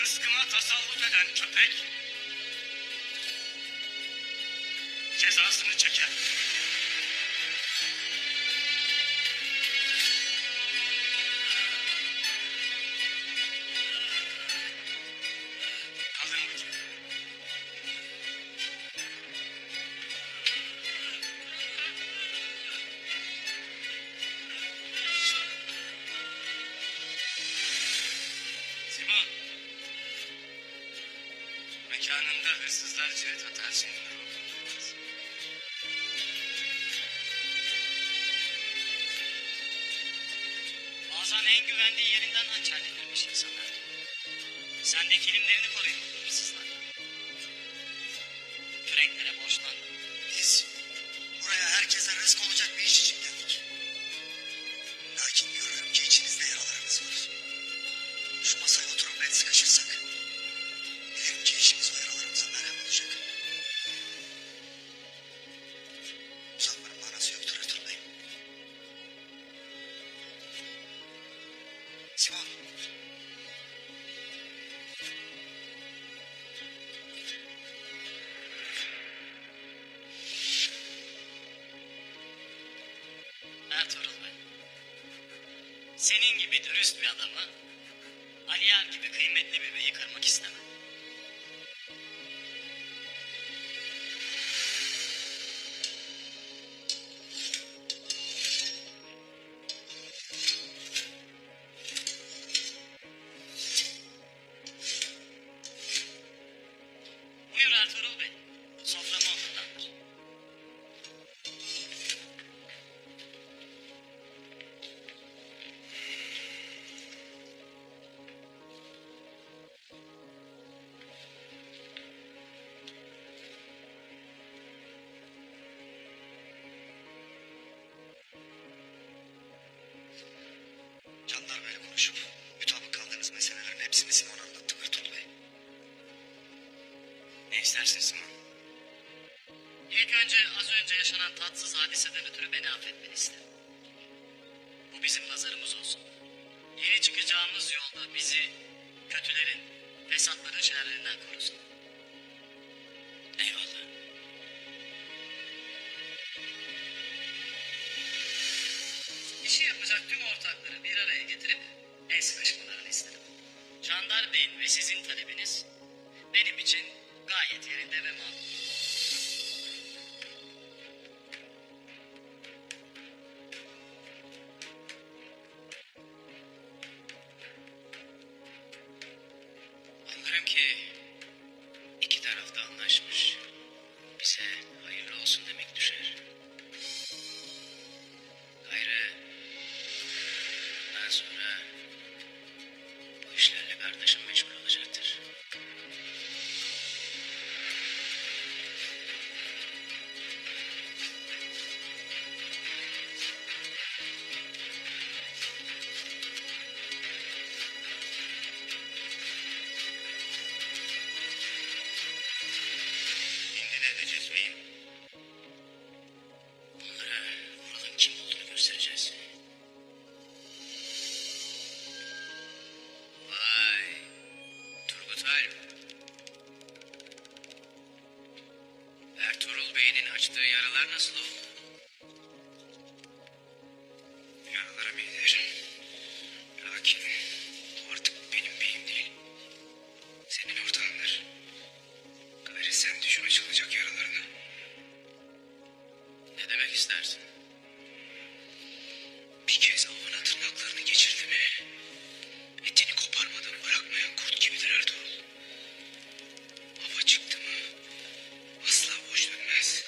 Rızkıma tasallut eden köpek cezasını çeker. Hazır mı? Simon. Mekanında hırsızlar cirit atar senin ruhun. Bazen en güvendiği yerinden hançerlenirmiş insanlar. Sen de kilimlerini koruyun bu hırsızlar. Küreklere borçlandım. Biz buraya herkese rızk olacak bir iş için geldik. Lakin görüyorum ki içinizde yaralarınız var. Şu masaya oturup el sıkışırsak bilirim ki işimiz o yaralarımıza merhem olacak. Uzatmanın manası yoktur Ertuğrul Bey. Simon. Ertuğrul Bey. Senin gibi dürüst bir adamı Aliyar gibi kıymetli bir beyi kırmak istemem. Buyur Ertuğrul Bey. Soframı hazırlandır. Canlar Bey'le konuşup mutabık kaldığınız meselelerin hepsini Simon'a anlattım Ertuğrul Bey. Ne istersin Simon? İlk önce az önce yaşanan tatsız hadiseden ötürü beni affetmeni isterim. Bu bizim nazarımız olsun. Yeni çıkacağımız yolda bizi kötülerin, fesatların şerlerinden korusun. Eyvallah. İşi yapacak tüm ortakları bir araya getirip el sıkışmalarını isterim. Çandar Bey'in ve sizin talebiniz benim için gayet yerinde ve makul. Anlarım ki iki taraf da anlaşmış. Bize hayırlı olsun demek düşer. Gayrı bundan sonra bu işlerle kardeşim meşgul olacaktır. Şimdi de Recep Bey'im. Bunlara Vural'ın kim olduğunu göstereceğiz. Vay, Turgut Alp. Ertuğrul Bey'in açtığı yaralar nasıl oldu? Yaralarım iyidir. Lakin bu artık benim beyim değil. Senin ortağındır. Gayrı sen düşün açılacak yaralarını. Ne demek istersin? Bir kez avına tırnaklarını geçirdi mi etini koparmadan bırakmayan kurt gibidir Ertuğrul. Hava çıktı mı asla boş dönmez.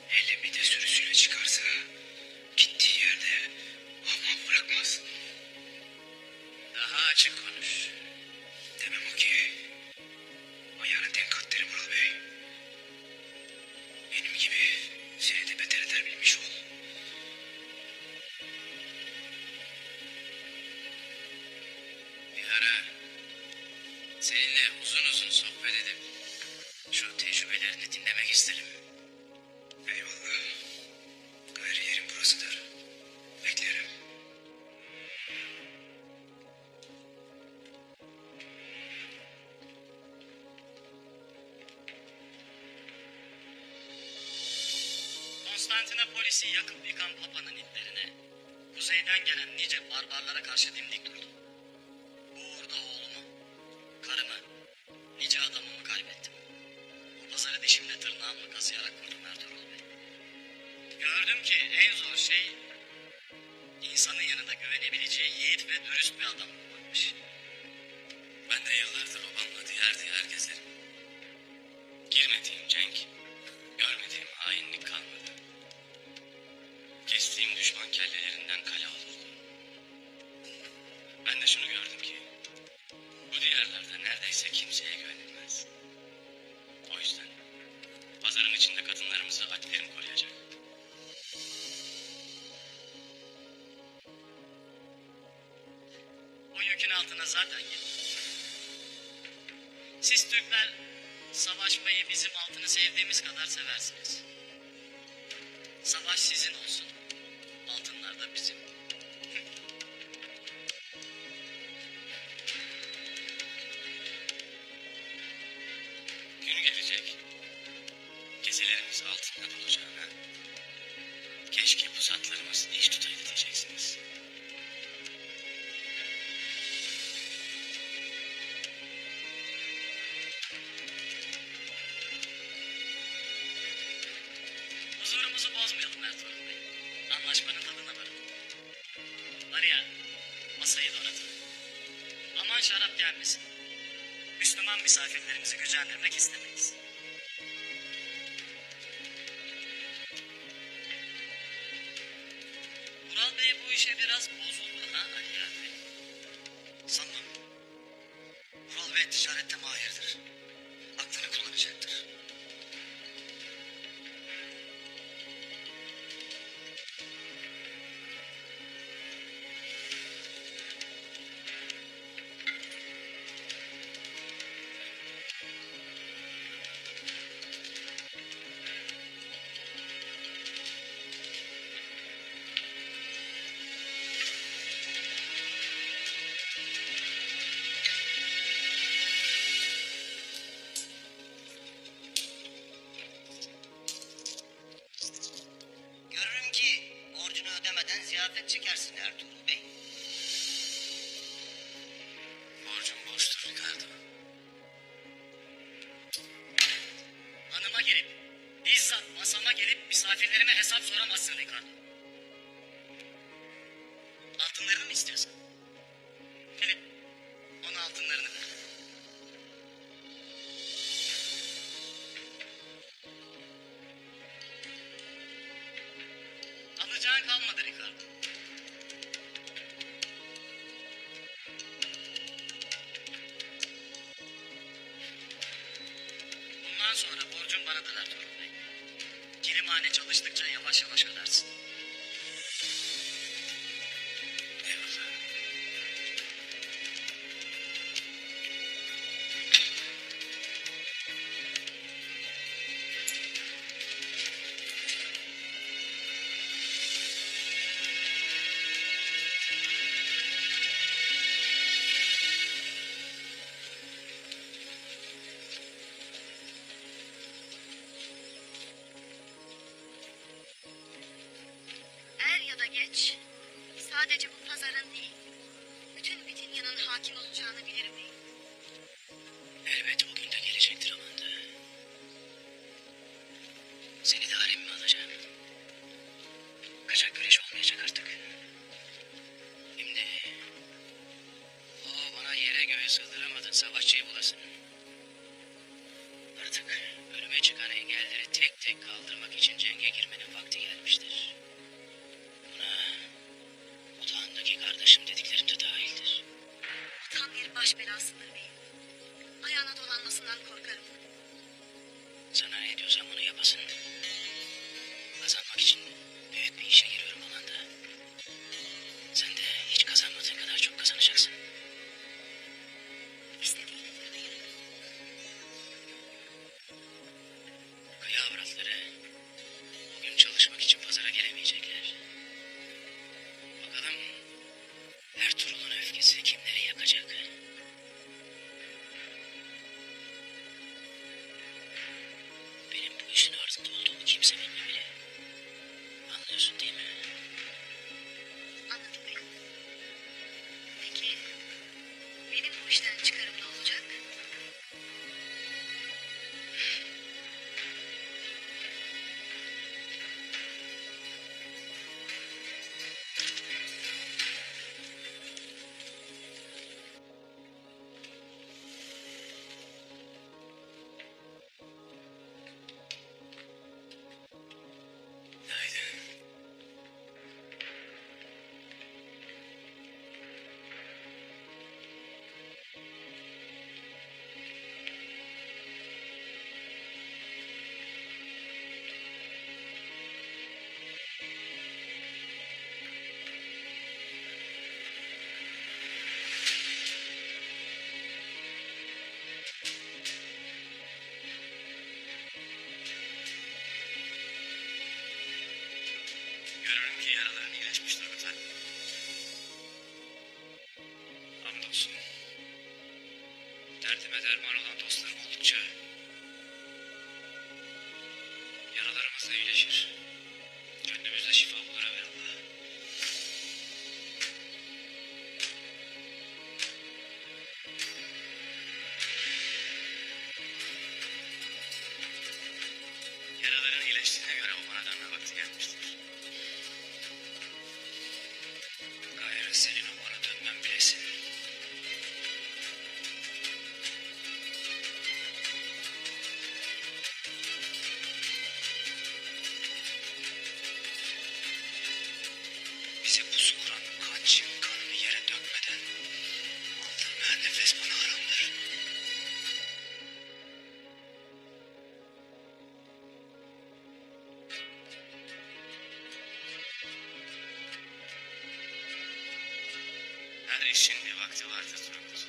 Hele bir de sürüsüyle çıkarsa gittiği yerde ahmak bırakmaz. Daha açık konuş. Demem o ki ayağını denk at derim Vural Bey. Benim gibi seni de beter eder bilmiş ol. Bir ara seninle uzun uzun sohbet edip şu tecrübelerini dinlemek isterim. Eyvallah. Gayrı yerim burasıdır. Beklerim. Konstantinopolis'i yakıp yıkan Papa'nın itlerine, kuzeyden gelen nice barbarlara karşı dimdik durdum. Bu uğurda oğlumu, karımı, nice adamımı kaybettim. Bu pazarı dişimle tırnağımla kazıyarak kurdum Ertuğrul Bey. Gördüm ki en zor şey, insanın yanında güvenebileceği yiğit ve dürüst bir adam bulmakmış. Ben de yıllardır obamla diğer diğer gezerim. Girmediğim cenk, görmediğim hainlik kalmadı. Kestiğim düşman kellelerinden kale olurdum. Ben de şunu gördüm ki, bu diyarlarda neredeyse kimseye güvenilmez. O yüzden pazarın içinde kadınlarımızı alplerim koruyacak. O yükün altına zaten girdim. Siz Türkler savaşmayı bizim altını sevdiğimiz kadar seversiniz. Savaş sizin olsun, altınlar da bizim. Gün gelecek, gezilerimiz altında dolacağına, keşke pusatlarımız iş tutaydı diyeceksiniz. Huzurumuzu bozmayalım Ertuğrul Bey. Anlaşmanın tadına varın. Var ya, masayı donatın. Aman şarap gelmesin. Müslüman misafirlerimizi gücendirmek istemeyiz. Ural Bey bu işe biraz bozuldu ha Ali abi. Sanmam. Ural Bey ticarette mahirdir. Aklını kullanacaktır. Görürüm ki borcunu ödemeden ziyafet çekersin Ertuğrul Bey. Borcum borçtur Ricardo. Hanıma gelip, bizzat masama gelip misafirlerime hesap soramazsın Ricardo. Altınlarını mı istiyorsun? Filip, ona altınlarını ver. Alacağın kalmadı Ricardo. Bundan sonra borcun banadır Ertuğrul Bey. Kilimhane çalıştıkça yavaş yavaş ödersin. Eyvallah. Er ya da geç, sadece bu pazarın değil, bütün Bithynia'nın hakim olacağını bilir miyim? Elbet o gün de gelecektir Amanda. Seni de haremime alacağım. Kaçak güreş olmayacak artık. Şimdi... O bana yere göğe sığdıramadın savaşçıyı bulasın. Artık önüme çıkan engelleri tek tek kaldırmak için cenge girmenin vakti gelmiştir. Buna otağındaki kardeşim dediklerim de dahildir. O tam bir baş belasıdır beyim. Ayağına dolanmasından korkarım. Sana ne diyorsam onu yapasın. Kazanmak için büyük bir işe giriyorum Amanda. Sen de hiç kazanmadığın kadar çok kazanacaksın. İstediğin nedir beyim? Kaya avratları bugün çalışmak için pazara gelemeyecekler. Bakalım Ertuğrul'un öfkesi kimleri yakacak? Benim bu işin ardında Ölüme derman olan dostlarım oldukça yaralarımız da iyileşir. Gönlümüzde şifa bulur evvelallah. Yaraların iyileştiğine göre babana dönme vakti gelmiştir. Gayrı senin o bana dönmem bilesin. Bize pusu kuran kaçın kanını yere dökmeden aldığım her nefes bana haramdır. Her işin bir vakti vardır Turgut.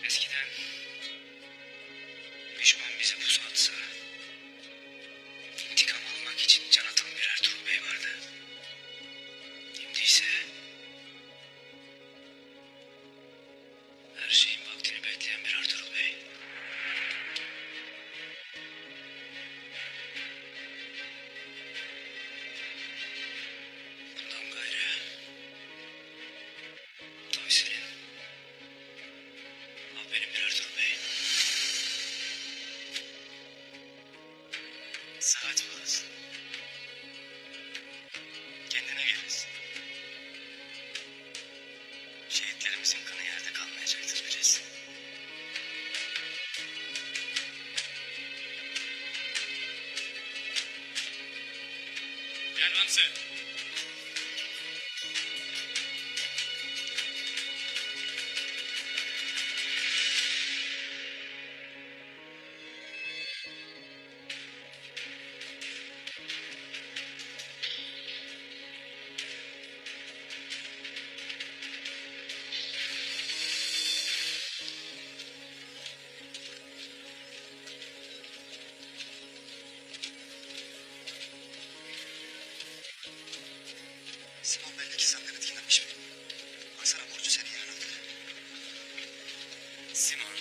Eskiden düşman bize pusu atsa intikam almak için can atan bir Ertuğrul Bey vardı. Şimdi ise her şeyin vaktini bekleyen bir Ertuğrul Bey. Bundan gayrı tabii senin. Al benim bir Ertuğrul Bey. Saat bulasın. Kendine gelirsin. Şehitlerimizin kanı yerde kalmayacaktır bilesin. Gel Hamsi. Simon belli ki senden etkilenmiş mi? Baksana Burcu seni yanılttı. Simon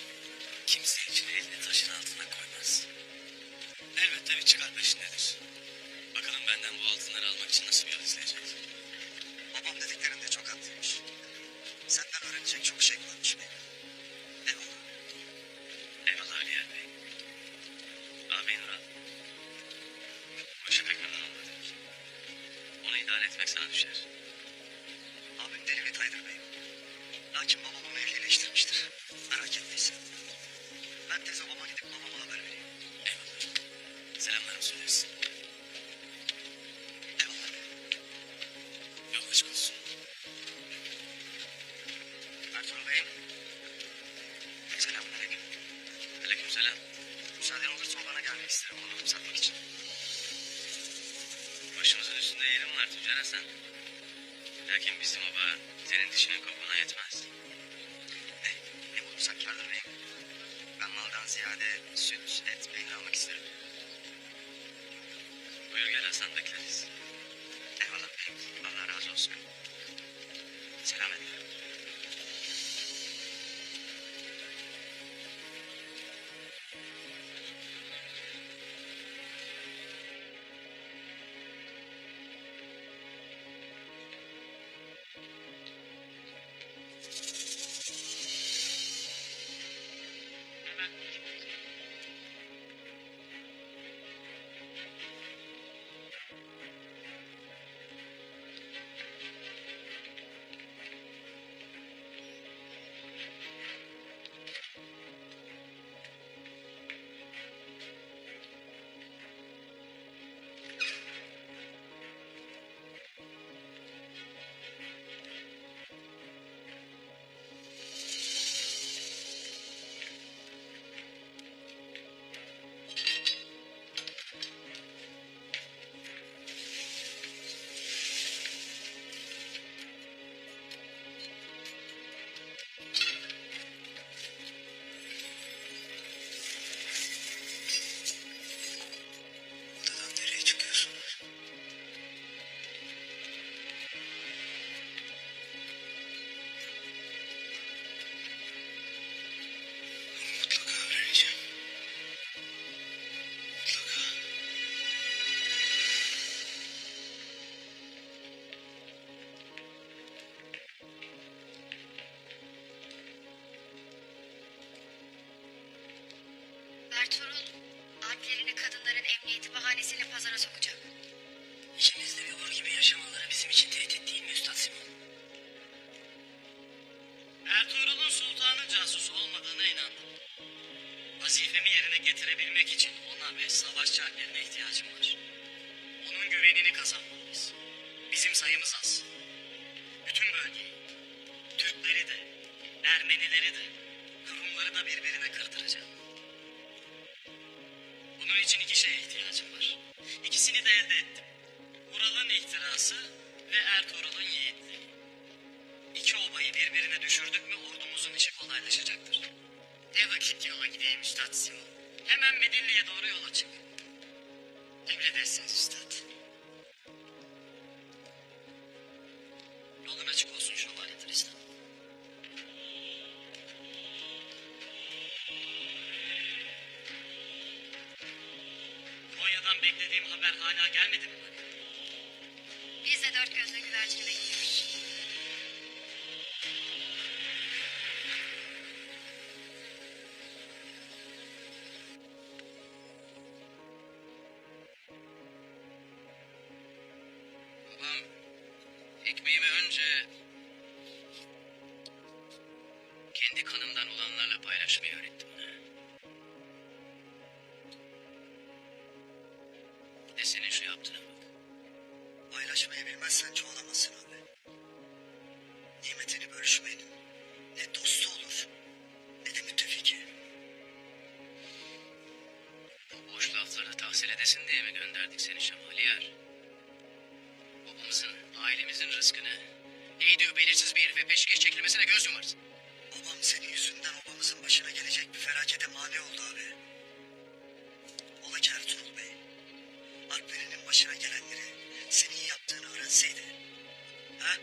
kimse için elini taşın altına koymaz. Elbette bir çıkar peşindedir. Bakalım benden bu altınları almak için nasıl bir yol izleyecek. Babam dediklerinde çok haklıymış. Senden öğrenecek çok şey varmış benim. Eyvallah. Eyvallah Ali Yer Bey. Ağabey Nurhan. Bu işe pek memnun olmadı. Onu idare etmek sana düşer. Abim deli bir taydır beyim. Lakin babam onu ehlileştirmiştir. Merak etmeyin sen. Ben tez babama gidip babama haber vereyim. Eyvallah. Selamlarımı söylersin. Eyvallah beyim. Yol açık olsun. Ertuğrul beyim. Selamünaleyküm. Aleykümselam. Müsaaden olursa o bana gelmek isterim onu satmak için. Başımızın üstünde yerim var Tüccar Hasan. Lakin bizim oba senin dişinin kokuna yetmez. Ne bulursak kârdır beyim. Ben maldan ziyade süt, et, peynir almak isterim. Buyur gel Hasan bekleriz. Eyvallah beyim. Allah razı olsun. Selametle. Ertuğrul, alplerini kadınların emniyeti bahanesiyle pazara sokacak. İçimizde bir vur gibi yaşamaları bizim için tehdit değil mi Üstad Simon? Ertuğrul'un sultanın casusu olmadığına inandım. Vazifemi yerine getirebilmek için ona ve savaşçı alplerine ihtiyacım var. Onun güvenini kazanmalıyız. Bizim sayımız az. Bütün bölgeyi, Türkleri de, Ermenileri de, Rumları da birbirine kırdıracağım. Bunun için iki şeye ihtiyacım var. İkisini de elde ettim. Ural'ın ihtirası ve Ertuğrul'un yiğitliği. İki obayı birbirine düşürdük mü ordumuzun işi kolaylaşacaktır. Ne vakit yola gideyim Üstad Simon. Hemen Midilli'ye doğru yola çık. Emredersiniz Üstad. Yolun açık olsun Şövalye Tristan. Konya'dan beklediğim haber hala gelmedi mi? Biz de dört gözle güvercini bekliyoruz. Babam ekmeğimi önce kendi kanımdan olanlarla paylaşmayı öğretti bana. Bir de senin şu yaptığına bak. Paylaşmayı bilmezsen çoğalamazsın abi. Nimetini bölüşmeyenin ne dostu olur ne de müttefiki. Bu boş lafları tahsil edesin diye mi gönderdik seni Şamaliyar? Babamızın, ailemizin rızkını neydi belirsiz bir herife peşkeş çekilmesine göz yumarsın. Babam senin yüzünden obamızın başına gelecek bir felakete mani oldu abi. Ola ki Ertuğrul Bey, Alplerinin başına gelenleri senin yaptığını öğrenseydi. Ha?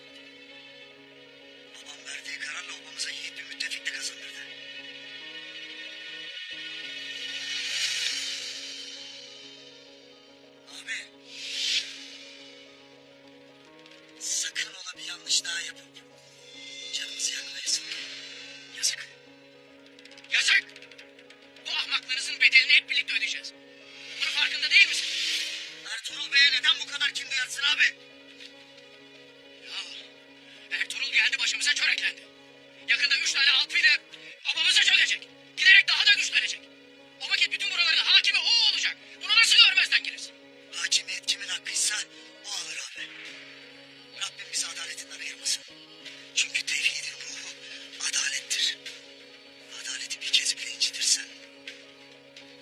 Babam verdiği kararla obamıza yiğit bir müttefik de kazandırdı. Abi. Sakın ola bir yanlış daha yapıp canımızı yakmayasın. Yazık. Yazık! Bu ahmaklığınızın bedelini hep birlikte ödeyeceğiz. Bunun farkında değil misin? Ertuğrul Bey'e neden bu kadar kin duyarsın abi? Ya Ertuğrul geldi başımıza çöreklendi. Yakında 3 tane alpıyla babamıza çökecek. Giderek daha da güçlenecek. O vakit bütün buraların hakimi o olacak. Bunu nasıl görmezden gelirsin? Hakimiyet kimin hakkıysa o alır abi. Rabbim bizi adaletinden ayırmasın. Çünkü tevhidin ruhu adalettir. Adaleti bir kez bile incitirsen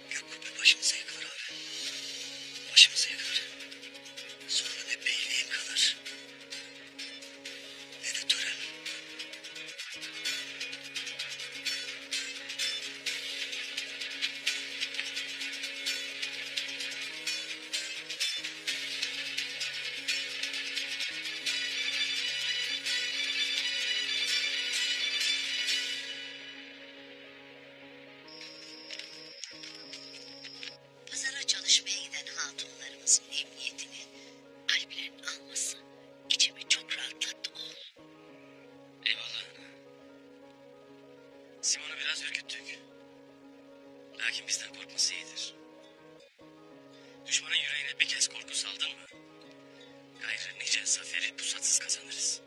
gök kubbe başımıza yıkılır abi. Başımıza yıkılır. Sonra ne beyliğin kalır ne de tören. Pazara çalışmaya giden hatunlarımızın emniyetini alplerin alması içimi çok rahatlattı oğul. Eyvallah ana. Simon'u biraz ürküttük. Lakin bizden korkması iyidir. Düşmanın yüreğine bir kez korku saldın mı? Gayrı nice zaferi pusatsız kazanırız.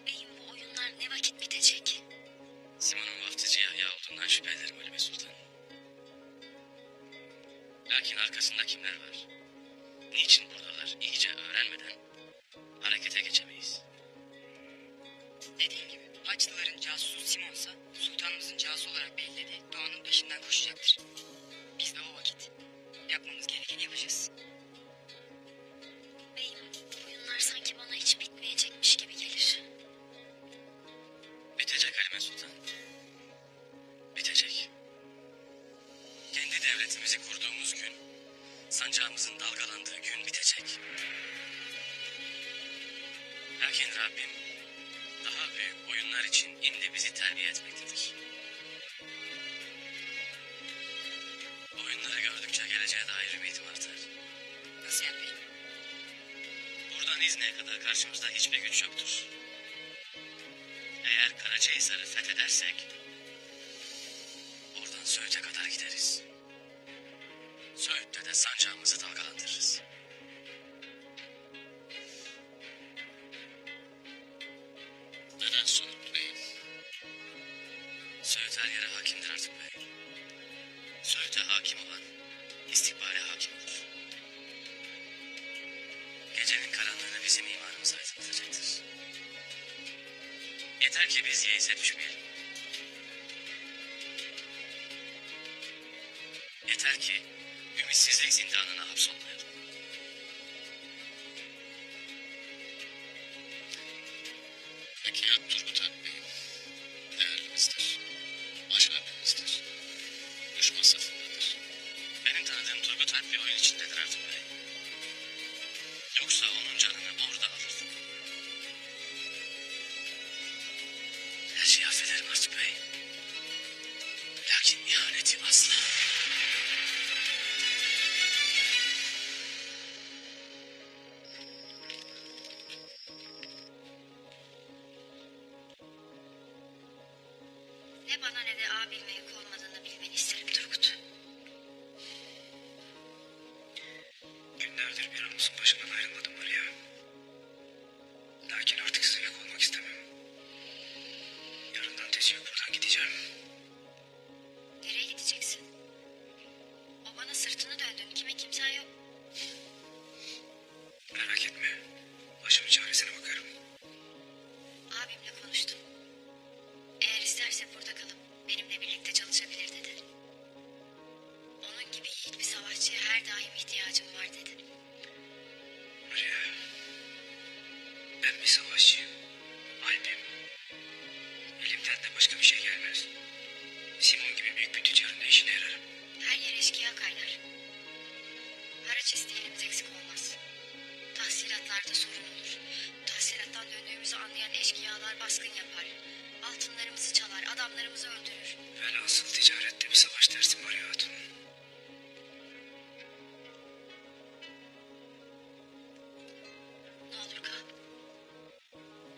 Beyim bu oyunlar ne vakit bitecek? Simon'un vaftizi Yahya olduğundan şüphe ederim Halime Sultan. Lakin arkasında kimler var? Niçin buradalar iyice öğrenmeden harekete geçemeyiz. Dediğin gibi Haçlıların casusu Simon'sa sultanımızın casusu olarak belirlediği Doğan'ın peşinden koşacaktır. Biz de o vakit yapmamız gerekeni yapacağız. Beyim bu oyunlar sanki bana hiç bitmeyecekmiş gibi gelir. Bitecek Halime Sultan. Bitecek. Kendi devletimizi kurduğumuz gün, sancağımızın dalgalandığı gün bitecek. Lakin Rabbim daha büyük oyunlar için indi bizi terbiye etmektedir. Oyunları gördükçe geleceğe dair ümidim artar. Nasıl yani beyim? Buradan İznik'e kadar karşımızda hiçbir güç yoktur. Eğer Karacahisar'ı fethedersek oradan Söğüt'e kadar gideriz. Söğüt'te de sancağımızı dalgalandırırız. Neden Söğüt Bey? Söğüt her yere hakimdir artık bey. Söğüt'e hakim olan istihbare hakim olur. Gecenin karanlığını bizim imanımız aydınlatacaktır. Yeter ki biz yeise düşmeyelim. Yeter ki ümitsizlik zindanına hapsolmayalım. Peki ya Turgut Alp Bey? Değerlimizdir. Aşağımızdır. Düşman safındadır. Benim tanıdığım Turgut Alp bir oyun içindedir artık bey. Yoksa onun canını orada alırdım. Her şeyi affederim artık bey. Lakin ihaneti asla. Ne bana ne de abime yük olmadığını bilmeni isterim Turgut. Günlerdir bir anımızın başından ayrılmadım Maria. Lakin artık size yük olmak istemem. Yarından tezi yok buradan gideceğim. Nereye gideceksin? O bana sırtını döndün. Kime kimsen yok. Merak etme. Başımın çaresine bakarım. Abimle konuştum. Eğer isterse burada kalıp benimle birlikte çalışabilir dedi. Onun gibi yiğit bir savaşçıya her daim ihtiyacım var dedi. Maria. Ben bir savaşçıyım. Alp'im. Elimden de başka bir şey gelmez. Simon gibi büyük bir tüccarın da işine yararım. Her yer eşkıya kaynar. Haraç isteyenimiz eksik olmaz. Tahsilatlarda sorun olur. Tahsilattan döndüğümüzü anlayan eşkıyalar baskın yapar. Altınlarımızı çalar, adamlarımızı öldürür. Velhasıl ticarette bir savaş dersi Maria Hatun. Ne olur kal.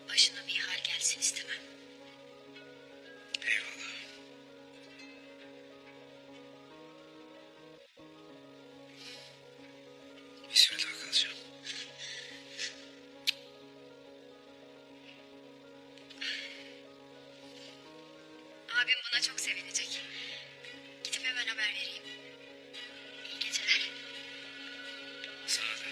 Başına bir hal gelsin istemem. Eyvallah. Bir süre daha kalacağım. Abim buna çok sevinecek. Gidip hemen haber vereyim. İyi geceler. Sana da.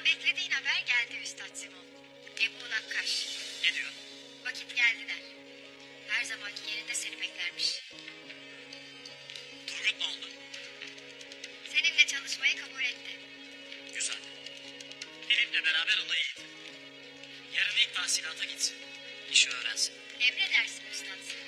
beklediğin haber geldi Üstad Simon. Ebu Nakkaş. Ne diyor? Vakit geldi der. Her zamanki yerinde seni beklermiş. Turgut ne oldu? Seninle çalışmayı kabul etti. Güzel. Filip'le beraber olayı yitir. Yarın ilk tahsilata gitsin. İşi öğrensin. Emredersin Üstad Simon.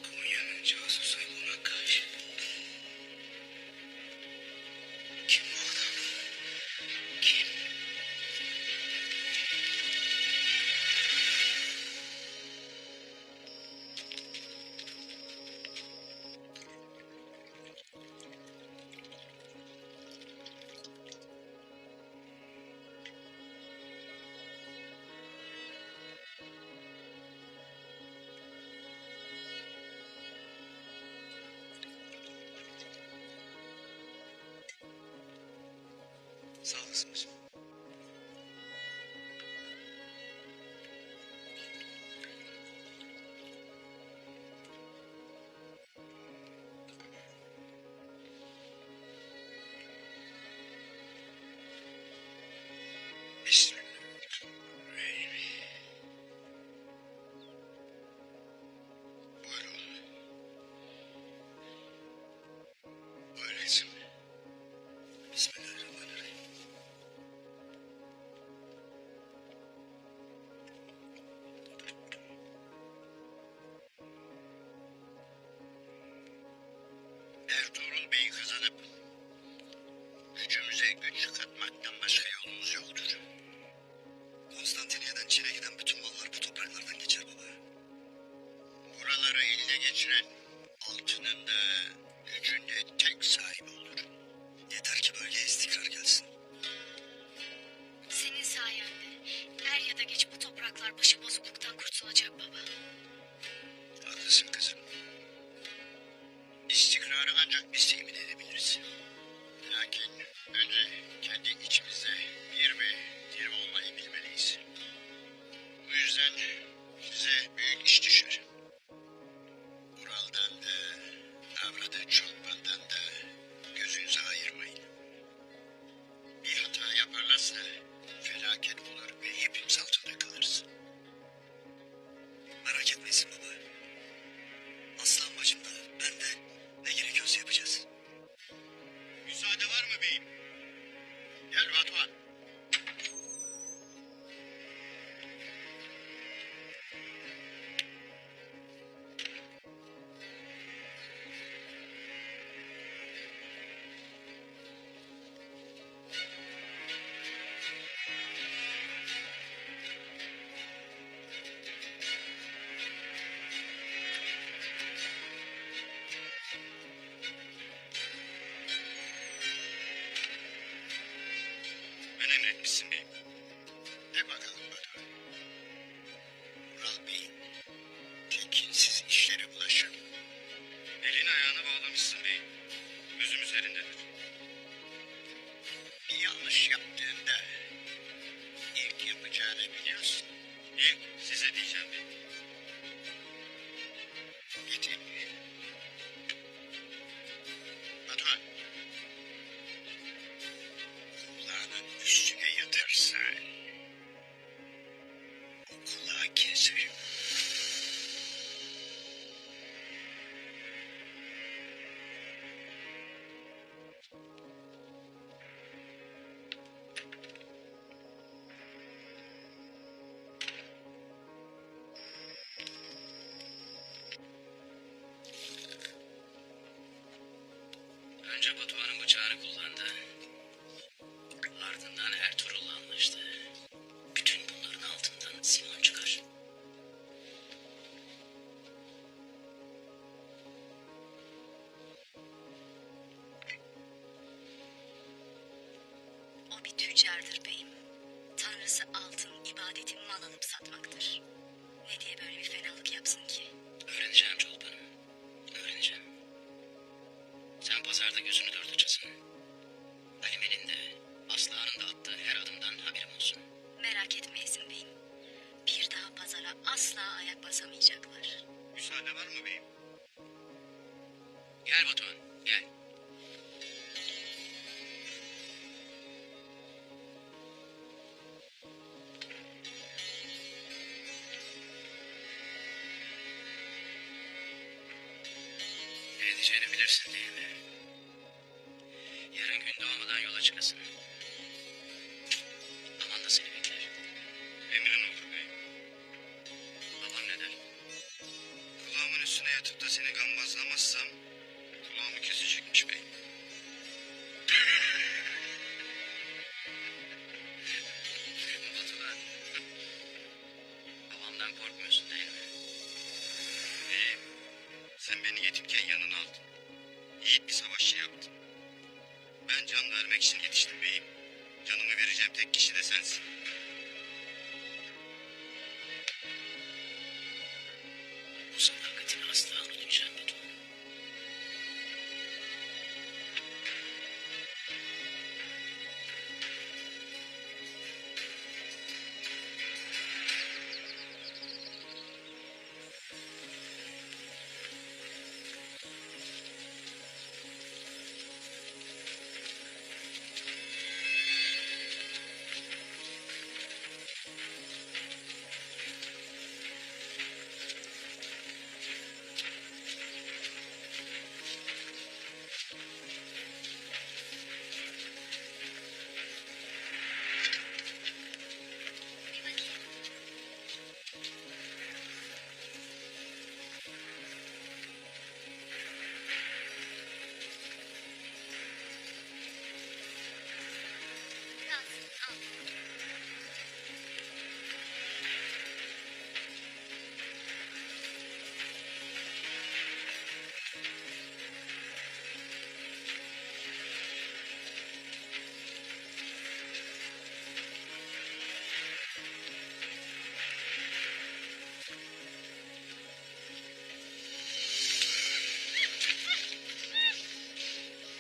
Konya'nın casusu Ebu Nakkaş. Kim bu adam? Kim? Sağ olasın başım. Bismillahirrahmanirrahim. Buyurun. Öyleyse mi? Bismillahirrahmanirrahim. Ertuğrul Bey'i kazanıp gücümüze güç katmaktan başka yolumuz yoktur. Konstantiniyye'den Çin'e giden bütün mallar bu topraklardan geçer baba. Buraları eline geçiren altının da gücün de tek sahibi olur. Yeter ki bölgeye istikrar gelsin. Senin sayende er ya da geç bu topraklar başı bozukluktan kurtulacak baba. Haklısın kızım. İstikrarı ancak biz temin edebiliriz. Lakin önce kendi içimizde bir ve diri olmayı bilmeliyiz. Bu yüzden size büyük iş düşer. Ural'dan da, Avradı Çolpan'dan da gözünüzü ayırmayın. Bir hata yaparlarsa felaket olur ve hepimiz altında kalırız. Merak etmeyin baba. Aslan bacım da ben de ne gerekiyorsa yapacağız. Müsaade var mı beyim? Gel Batuhan. Önce Batuhan'ın bıçağını kullandı. Ardından Ertuğrul'la anlaştı. Bütün bunların altından Simon çıkar. O bir tüccardır beyim. Tanrısı altın, ibadetin mal alıp satmaktır. Ne diye böyle bir fenalık yapsın ki? Öğreneceğim Çolpan'ım. Öğreneceğim. Sen pazarda gözünü dört açasın. Halime'nin de, Aslıhan'ın da attığı her adımdan haberim olsun. Merak etmeyesin beyim. Bir daha pazara asla ayak basamayacaklar. Müsaade var mı beyim? Gel Batuhan, gel. Ne edeceğini bilirsin değil mi? Yarın gün doğmadan yola çıkasın. Aman da seni bekler. Emrin olur beyim. Babam ne der? Kulağımın üstüne yatıp da seni gambazlamazsam kulağımı kesecekmiş beyim. Batuhan. Babamdan korkmuyorsun değil mi? Beyim, sen beni yetimken yanına aldın. Yiğit bir savaşçı yaptın. Ben can vermek için yetiştim beyim. Canımı vereceğim tek kişi de sensin. Bu sadakatini asla unutmayacağım Batuhan. Bir bakayım. Kalsın, al.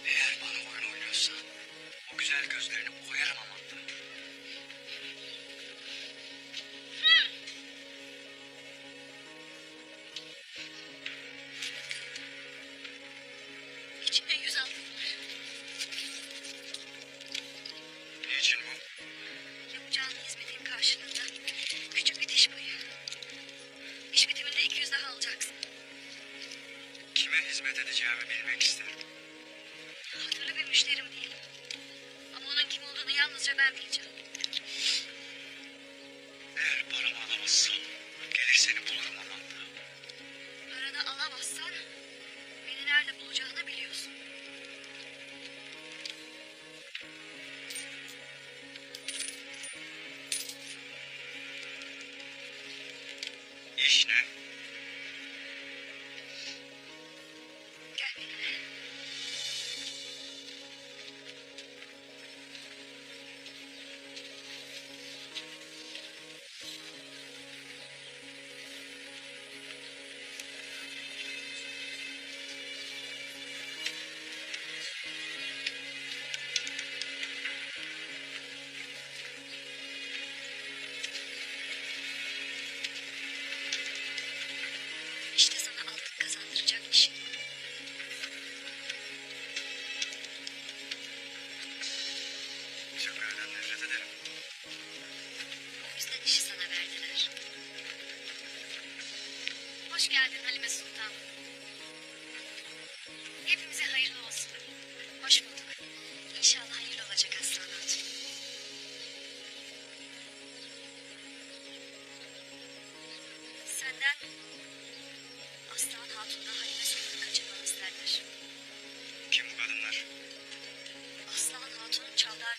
Eğer bana oyun oynuyorsan o güzel gözlerini boyarım amanda. İçinde 100 altın var. Niçin bu? Yapacağın hizmetin karşılığında küçük bir diş payı. İş bitiminde 200 daha alacaksın. Kime hizmet edeceğimi bilmek isterim. Hatırlı bir müşterim değil. Ama onun kim olduğunu yalnızca ben bileceğim. Eğer paramı alamazsam gelir seni bulurum amanda. Paranı alamazsan beni nerede bulacağını biliyorsun. İş ne? Gel benimle.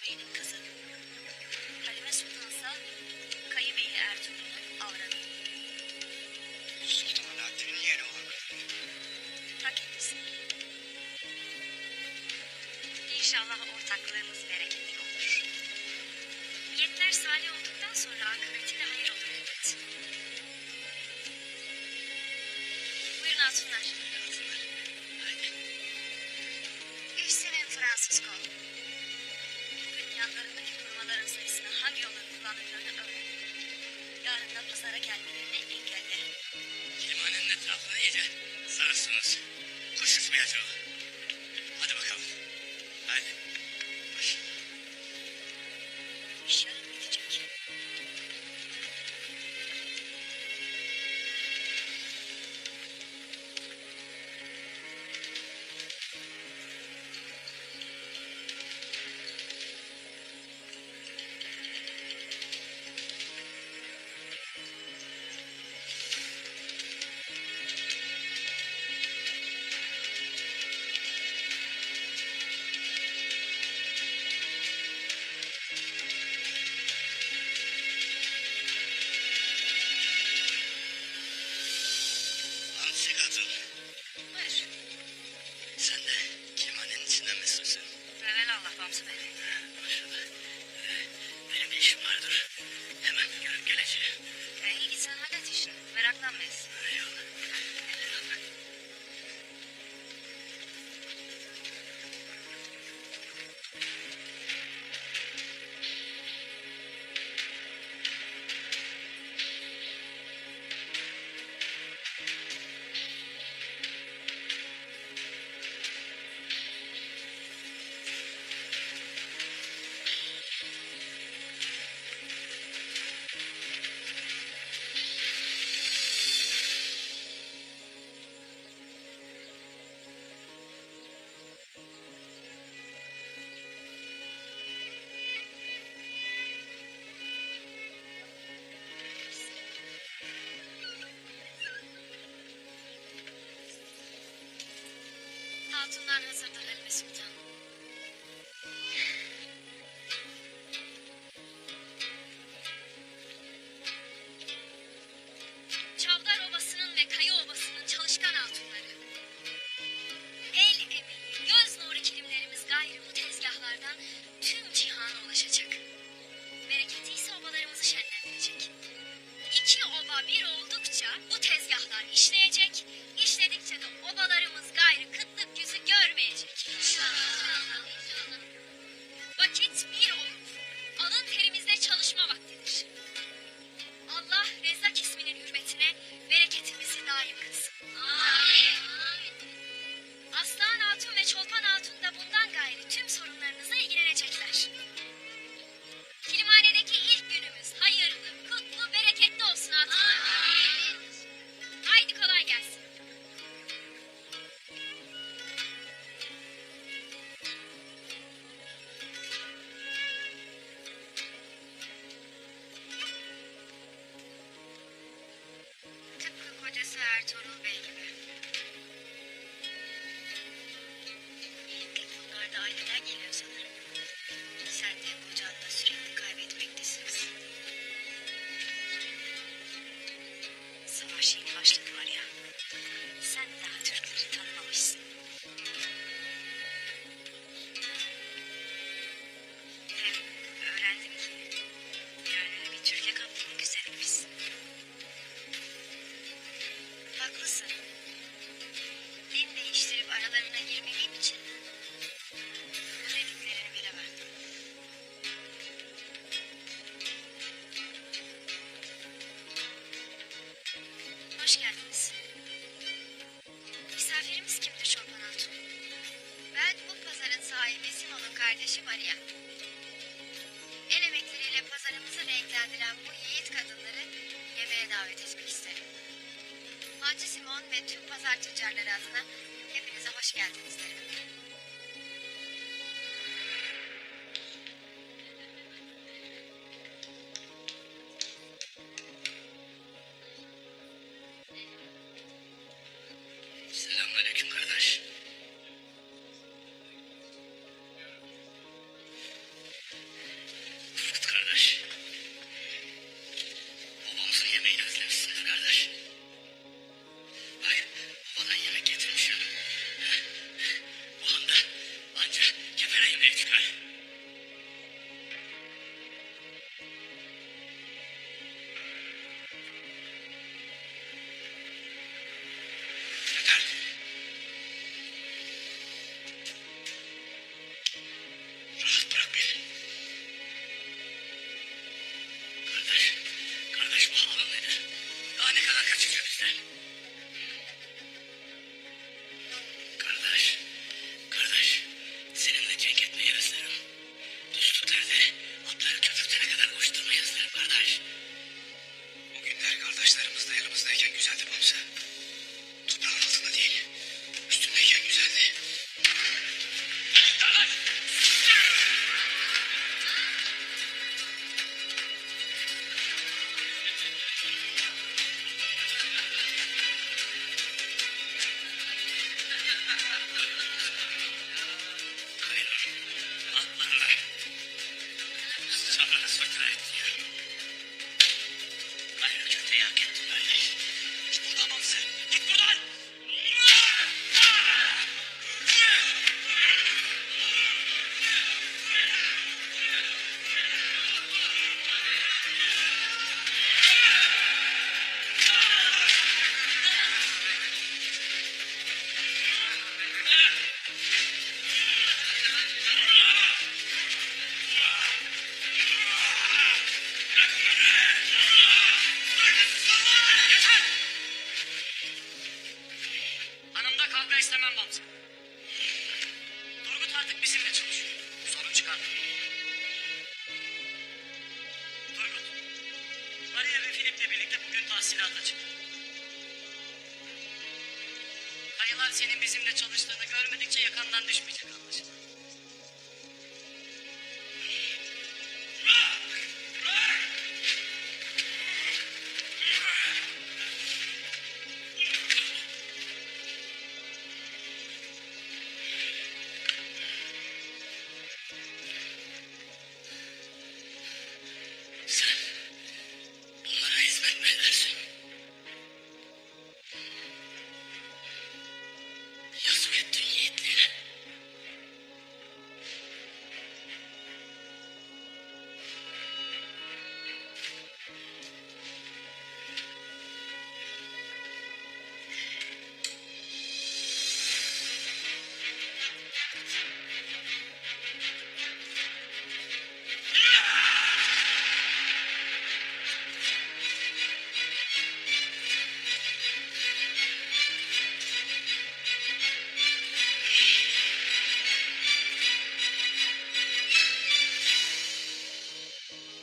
Bey'in kızı. Halime Sultansa Kayı Bey'i Ertuğrul'un avradı. Sultan Alaaddin'in yeğeni olan kadın. Ta kendisi. İnşallah ortaklığımız bereketli olur. Niyetler salih olduktan sonra akıbeti de hayır olur elbet. Buyurun hatunlar. Haydi. İşsinin Francisco. Bugün yanlarındaki korumaların sayısını hangi yolları kullandıklarını öğren. Yarın da pazara gelmelerini engelle. Limanın etrafını iyice sarsınız. Kuş uçmayacak. Hadi bakalım. Haydi. Baş. İş yarın bitecek. Hamsi kadın. Buyur. Sen de limanın içinde misin? Evelallah Bamsı Bey. Maşallah. Benim bir işim vardır. Hemen görüp geleceğim. İyi git sen hallet işini. Meraklanmayız. Eyvallah. Eyvallah. Hatunlar hazırdır Halime Sultan. Çavdar Obası'nın ve Kayı Obası'nın çalışkan hatunları. El emeği, göz nuru kilimlerimiz gayrı bu tezgahlardan tüm cihana ulaşacak. Bereketi ise obalarımızı şenlendirecek. İki oba bir oldukça bu tezgahlar işleyecek, işledikçe de obalarımız gayrı kıtlık yüzü görmeyecek. Vakit bir olur. Alın terimizle çalışma vaktidir. Allah Rezzak isminin hürmetine bereketimizi daim kılsın. Aslan Hatun ve Çolpan Hatun da bundan gayrı tüm sorunlarınızla ilgilenecekler. Kilimhanedeki ilk günümüz hayırlı, kutlu, bereketli olsun hatunlar. Haydi kolay gelsin. Tıpkı kocası Ertuğrul Bey gibi. İyilik bunlar da aileden geliyor sanırım. Sen de kocanla sürekli kaybetmektesiniz. Savaş yeni başladı var ya. Sen daha Türkleri tanımamışsın. Hem öğrendim ki gönlünü bir Türkiye kaptırmak üzereymişsin. Haklısın. Din değiştirip aralarına girmediğim için bu dediklerini bilemem. Hoş geldiniz. Misafirimiz kimdir Çolpan Hatun? Ben bu pazarın sahibi Simon'un kardeşi Maria. El emekleriyle pazarımızı renklendiren bu yiğit kadınları yemeğe davet etmek isterim. Hacı Simon ve tüm pazar tüccarları adına hepinize hoş geldiniz derim. Selamünaleyküm kardeş. silahla çıkar. Kayılar senin bizimle çalıştığını görmedikçe yakandan düşmeyecek anlaşılan. Sen bunlara hizmet mi edersin? Yazık ettin yiğitliğine.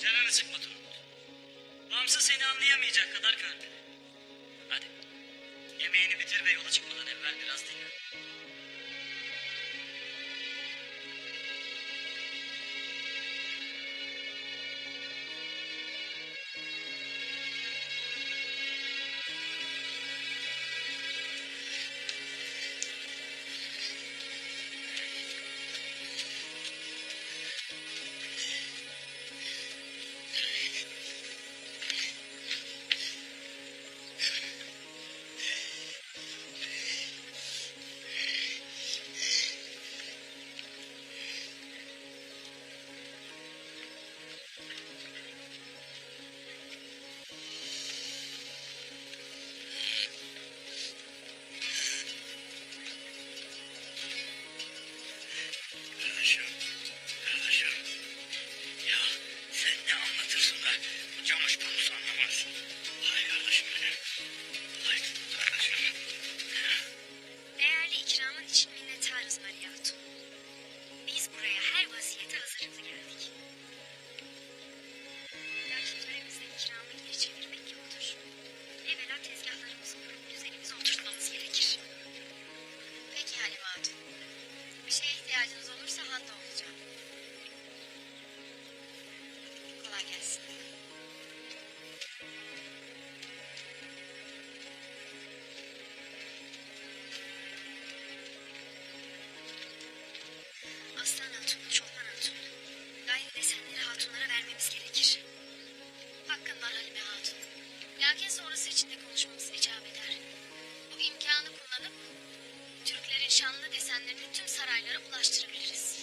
Canını sıkma Turgut. Mamsı seni anlayamayacak kadar körpe. Hadi. Yemeğini bitir ve yola çıkmadan evvel biraz dinlen. Kardeşim. Ya sen ne anlatırsın da bu camış konusu anlamaz. Ay kardeşim benim. Ay kardeşim. Değerli ikramın için minnettarız Maria Hatun. Biz buraya her vaziyete hazırlıklı geldik. Lakin töremizde ikramı geri çevirmek yoktur. Evvela tezgahlarımızı kurup düzenimizi oturtmamız gerekir. Peki Halime Hatun. Bir şeye ihtiyacınız olursa Han'da olacağım. Kolay gelsin. Aslan Hatun, Çoban Hatun. Gayri desenleri hatunlara vermemiz gerekir. Hakkın var Halime Hatun. Lakin sonrası için de konuşmamız icap eder. Bu imkanı kullanıp Türklerin şanlı desenlerini tüm saraylara ulaştırabiliriz.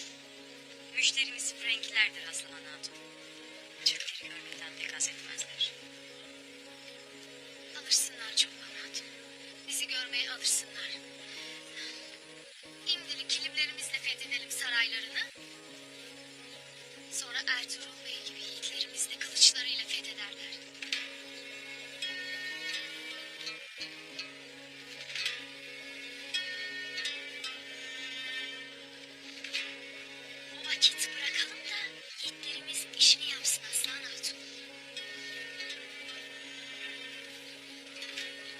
Müşterimiz Franklerdir Aslan Hatun. Türkleri görmekten pek haz etmezler. Alırsınlar Çoban Hatun. Bizi görmeye alırsınlar. İmdili kilimlerimizle fethedelim saraylarını. Sonra Ertuğrul Bey gibi yiğitlerimiz de kılıçlarıyla fethederler. O vakit bırakalım da yiğitlerimiz işini yapsın Aslan Hatun.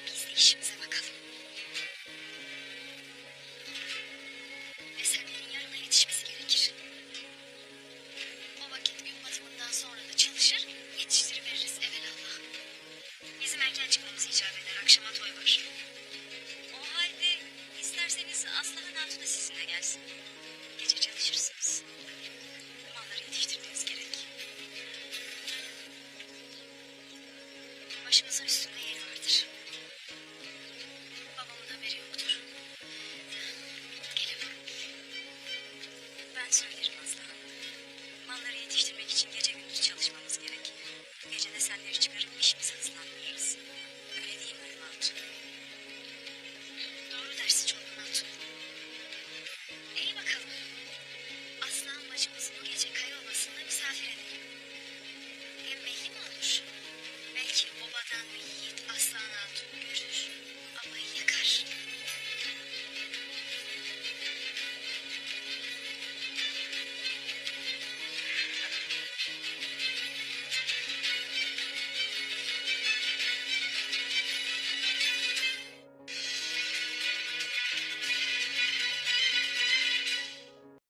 Biz de işimize bakalım. Desenlerin yarına yetişmesi gerekir. O vakit gün batımından sonra da çalışır, yetiştiriveririz evelallah. Bizim erken çıkmamız icap eder, akşama toy var. O halde isterseniz Aslan Hatun da sizinle gelsin. Gece çalışırsınız. Malları yetiştirmeniz gerek. Başımızın üstünde yeri vardır. Babamın haberi yoktur. Gelemem. Ben söylerim Aslan. Malları yetiştirmek için gece gündüz çalışmamız gerek. Bu gece desenleri çıkarıp işimizi hızlandırırız.